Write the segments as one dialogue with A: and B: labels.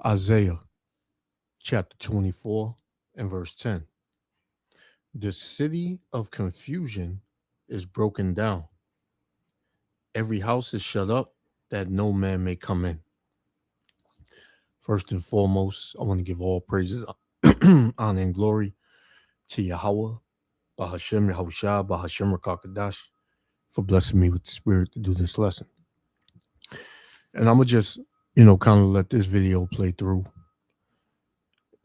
A: Isaiah chapter 24 and verse 10. The city of confusion is broken down. Every house is shut up that no man may come in. First and foremost, I want to give all praises, honor, and glory to Yahweh, Bahashem Yahushua, Bahashem Rakakadash, for blessing me with the spirit to do this lesson. And I'm going to just, kind of let this video play through.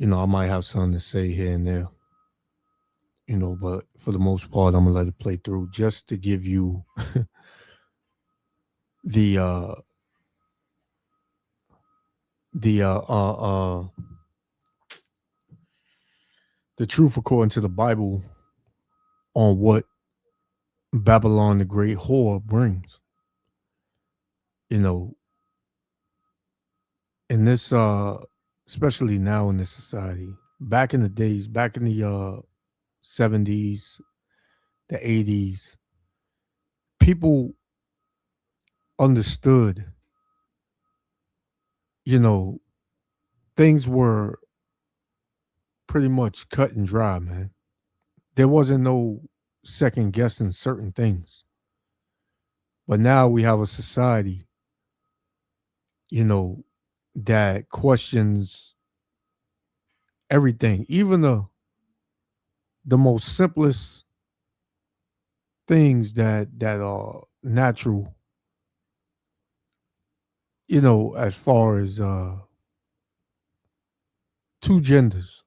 A: I might have something to say here and there, but for the most part, I'm going to let it play through just to give you the truth according to the Bible on what Babylon the Great Whore brings. In this, especially now in this society, back in the days, back in the 70s, the 80s, people understood, things were pretty much cut and dry, man. There wasn't no second guessing certain things. But now we have a society, that questions everything, even the most simplest things that are natural, as far as two genders.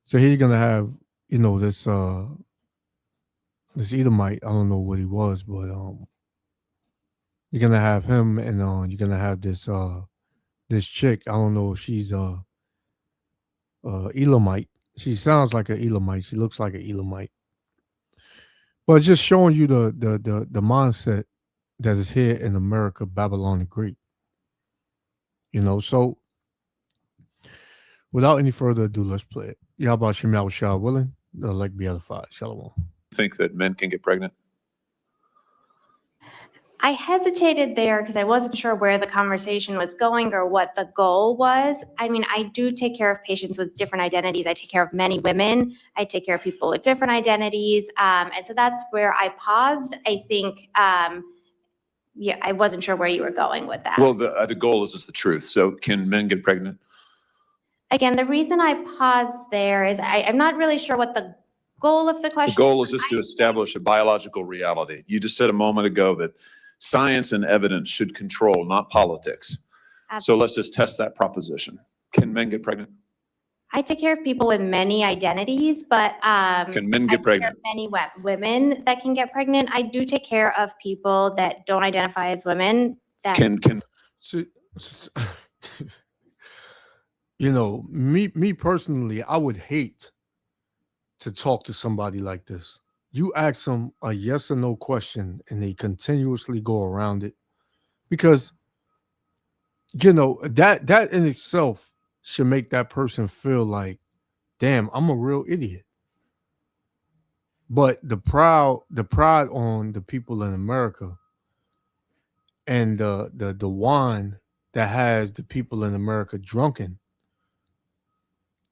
A: So here you're gonna have, this Edomite. I don't know what he was, but you're gonna have him, and you're gonna have this chick. I don't know if she's Elamite. She sounds like an Elamite. She looks like an Elamite. But it's just showing you the mindset that is here in America, Babylon the Great. So without any further ado, let's play it. Yahweh Shem Yahushua willing, like be edified. Shalom.
B: Think that men can get pregnant?
C: I hesitated there because I wasn't sure where the conversation was going or what the goal was. I mean, I do take care of patients with different identities. I take care of many women. I take care of people with different identities. And so that's where I paused. I think, I wasn't sure where you were going with that.
B: Well, the goal is just the truth. So can men get pregnant?
C: Again, the reason I paused there is I'm not really sure what the goal of the question is.
B: The goal is just to establish a biological reality. You just said a moment ago that science and evidence should control, not politics.
C: Absolutely.
B: So let's just test that proposition. Can men get pregnant?
C: I take care of people with many identities, but
B: can men get pregnant?
C: Many women that can get pregnant. I do take care of people that don't identify as women. That
B: can
A: me personally, I would hate to talk to somebody like this. You ask them a yes or no question and they continuously go around it, because that in itself should make that person feel like, damn, I'm a real idiot. But the pride on the people in America and the wine that has the people in America drunken,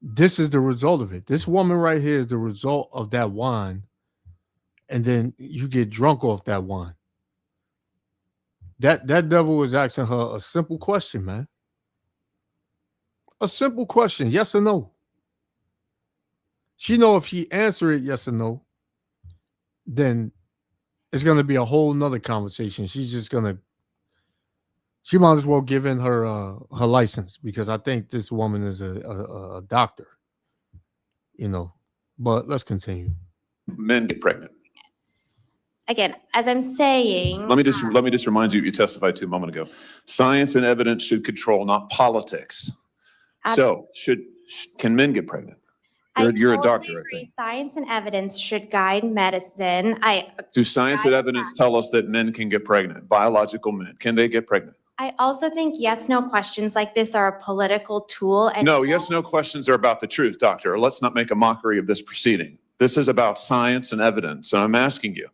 A: this is the result of it. This woman right here is the result of that wine. And then you get drunk off that wine. That devil is asking her a simple question, man. A simple question, yes or no. She know if she answer it yes or no, then it's going to be a whole nother conversation. She might as well give in her license, because I think this woman is a doctor, but let's continue.
B: Men get pregnant.
C: Again, as I'm saying,
B: let me just remind you what you testified to a moment ago. Science and evidence should control, not politics. So can men get pregnant? You're a doctor, I think.
C: Science and evidence should guide medicine.
B: Do science and evidence tell us that men can get pregnant? Biological men, can they get pregnant?
C: I also think yes/no questions like this are a political tool. And
B: no, yes/no questions are about the truth, doctor. Let's not make a mockery of this proceeding. This is about science and evidence. And I'm asking you,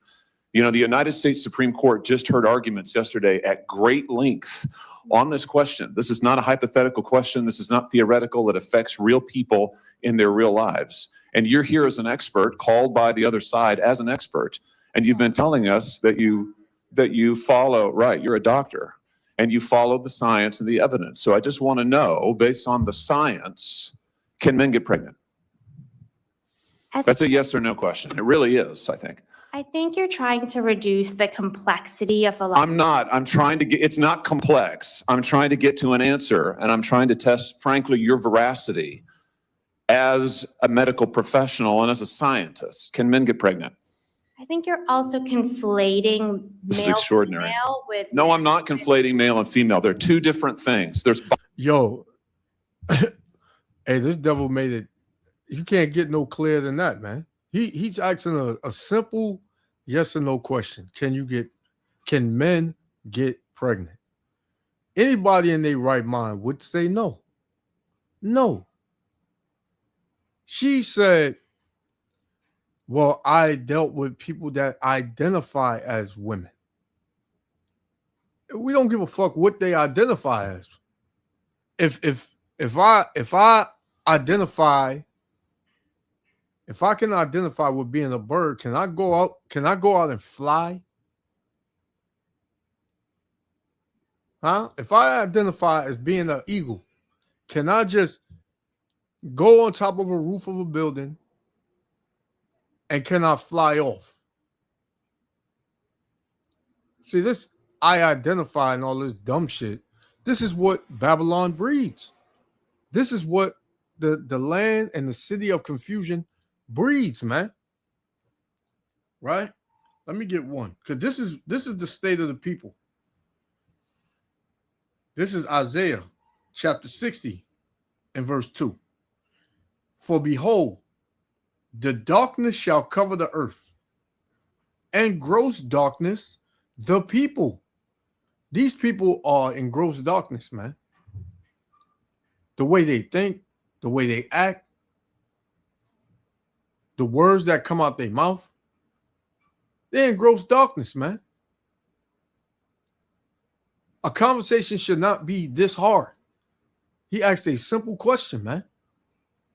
B: You know, the United States Supreme Court just heard arguments yesterday at great length on this question. This is not a hypothetical question. This is not theoretical. It affects real people in their real lives. And you're here as an expert, called by the other side as an expert. And you've been telling us that you follow, right, you're a doctor, and you follow the science and the evidence. So I just want to know, based on the science, can men get pregnant? That's a yes or no question. It really is, I think.
C: I think you're trying to reduce the complexity of a lot.
B: I'm not. I'm trying to get, it's not complex. I'm trying to get to an answer, and I'm trying to test, frankly, your veracity as a medical professional and as a scientist. Can men get pregnant?
C: I think you're also conflating
B: This is
C: male
B: extraordinary.
C: female with.
B: No, I'm not conflating male and female. They're two different things. There's
A: Yo, hey, this devil made it. You can't get no clearer than that, man. He's asking a simple yes or no question. Can men get pregnant? Anybody in their right mind would say no. No. She said, well, I dealt with people that identify as women. We don't give a fuck what they identify as. If I can identify with being a bird, can I go out and fly? Huh? If I identify as being an eagle, can I just go on top of a roof of a building and can I fly off? See, this I identify and all this dumb shit. This is what Babylon breeds. This is what the land and the city of confusion breeds, man. Right? Let me get one, because this is the state of the people. This is Isaiah chapter 60 and verse 2. For behold, the darkness shall cover the earth, and gross darkness the people. These people are in gross darkness, man. The way they think, the way they act, the words that come out their mouth, they're in gross darkness, man. A conversation should not be this hard. He asked a simple question, man.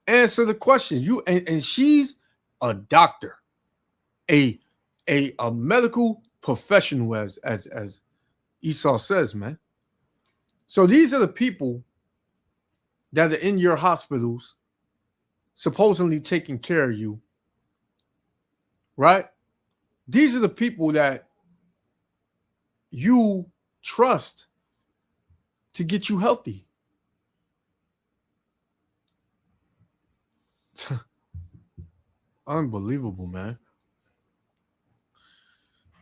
A: Answer the question. And she's a doctor, a medical professional, as Esau says, man. So these are the people that are in your hospitals, supposedly taking care of you, right? These are the people that you trust to get you healthy. Unbelievable, man.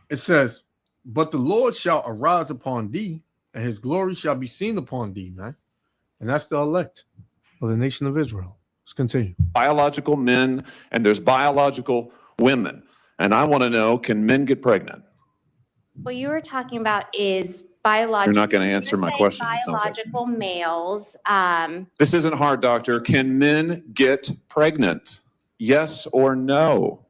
A: It says, but the Lord shall arise upon thee, and his glory shall be seen upon thee, man. And that's the elect of the nation of Israel. Let's continue.
B: Biological men and there's biological women. And I want to know, can men get pregnant?
C: What you were talking about is biological.
B: You're not going to answer my question. It sounds like.
C: Biological males.
B: This isn't hard, doctor. Can men get pregnant? Yes or no?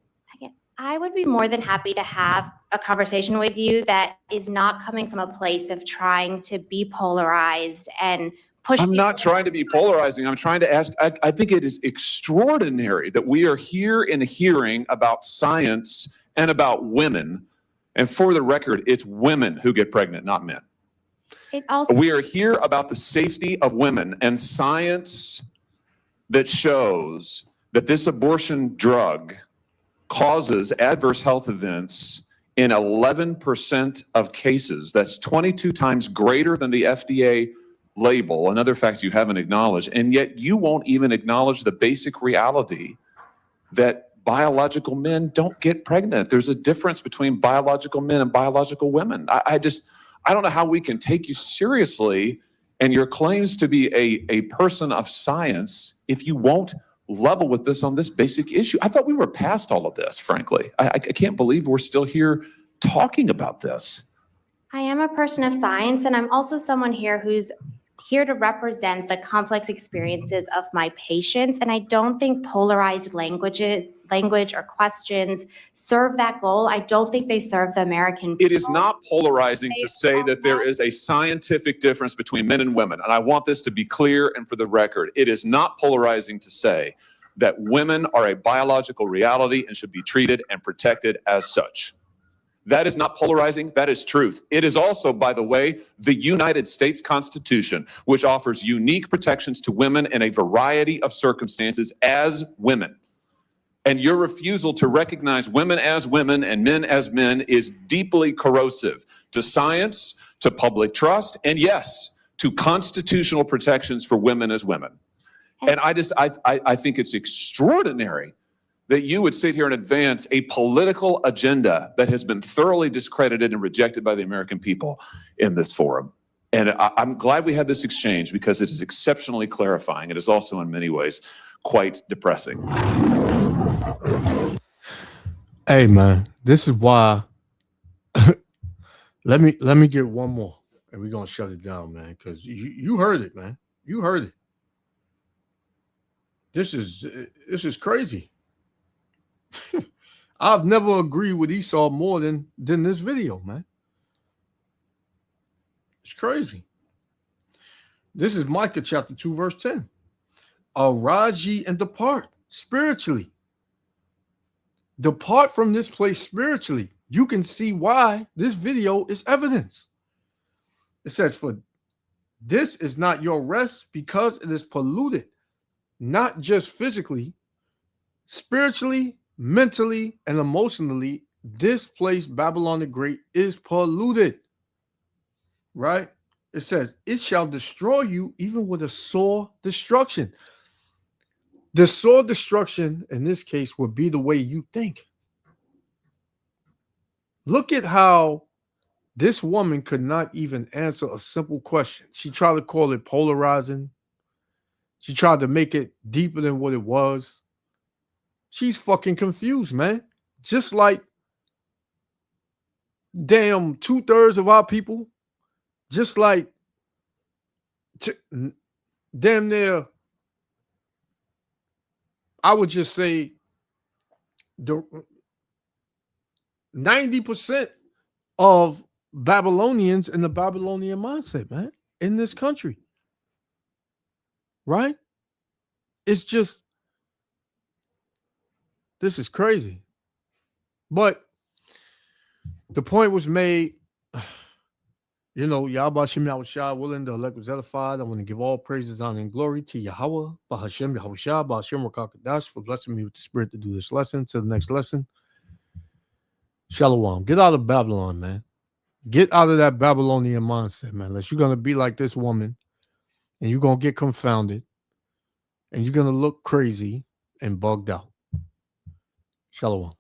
C: I would be more than happy to have a conversation with you that is not coming from a place of trying to be polarized and push.
B: I'm not trying to be polarizing. I'm trying to ask. I think it is extraordinary that we are here in a hearing about science and about women. And for the record, it's women who get pregnant, not men. We are here about the safety of women and science that shows that this abortion drug causes adverse health events in 11% of cases. That's 22 times greater than the FDA label, another fact you haven't acknowledged. And yet you won't even acknowledge the basic reality that biological men don't get pregnant. There's a difference between biological men and biological women. I don't know how we can take you seriously and your claims to be a person of science if you won't level with this on this basic issue. I thought we were past all of this, frankly. I can't believe we're still here talking about this.
C: I am a person of science, and I'm also someone here who's here to represent the complex experiences of my patients. And I don't think polarized language or questions serve that goal. I don't think they serve the American people.
B: It is not polarizing to say that there is a scientific difference between men and women. And I want this to be clear and for the record. It is not polarizing to say that women are a biological reality and should be treated and protected as such. That is not polarizing. That is truth. It is also, by the way, the United States Constitution, which offers unique protections to women in a variety of circumstances as women. And your refusal to recognize women as women and men as men is deeply corrosive to science, to public trust, and yes, to constitutional protections for women as women. And I think it's extraordinary that you would sit here and advance a political agenda that has been thoroughly discredited and rejected by the American people in this forum. And I'm glad we had this exchange because it is exceptionally clarifying. It is also in many ways quite depressing.
A: Hey man, this is why let me get one more and we're gonna shut it down, man, because you heard it, man. You heard it. This is crazy. I've never agreed with Esau more than this video, man. It's crazy. This is Micah chapter 2, verse 10. Arise ye and depart spiritually. Depart from this place spiritually. You can see why this video is evidence. It says, for this is not your rest because it is polluted, not just physically, spiritually, mentally, and emotionally. This place, Babylon the Great, is polluted. Right? It says, it shall destroy you even with a sore destruction. The sore destruction in this case would be the way you think. Look at how this woman could not even answer a simple question. She tried to call it polarizing. She tried to make it deeper than what it was. She's fucking confused, man. Just like damn 2/3 of our people. Just like damn near, I would just say the 90% of Babylonians in the Babylonian mindset, man, in this country. Right? It's just, this is crazy. But the point was made, you know, Yahweh Shem Yahushua, willing the elect was edified. I want to give all praises, honor, and glory to Yahweh, Bahashem Yahushua, Bahashem Rakakadash, for blessing me with the spirit to do this lesson. To the next lesson. Shalom. Get out of Babylon, man. Get out of that Babylonian mindset, man. Unless you're going to be like this woman and you're going to get confounded and you're going to look crazy and bugged out. Shalom.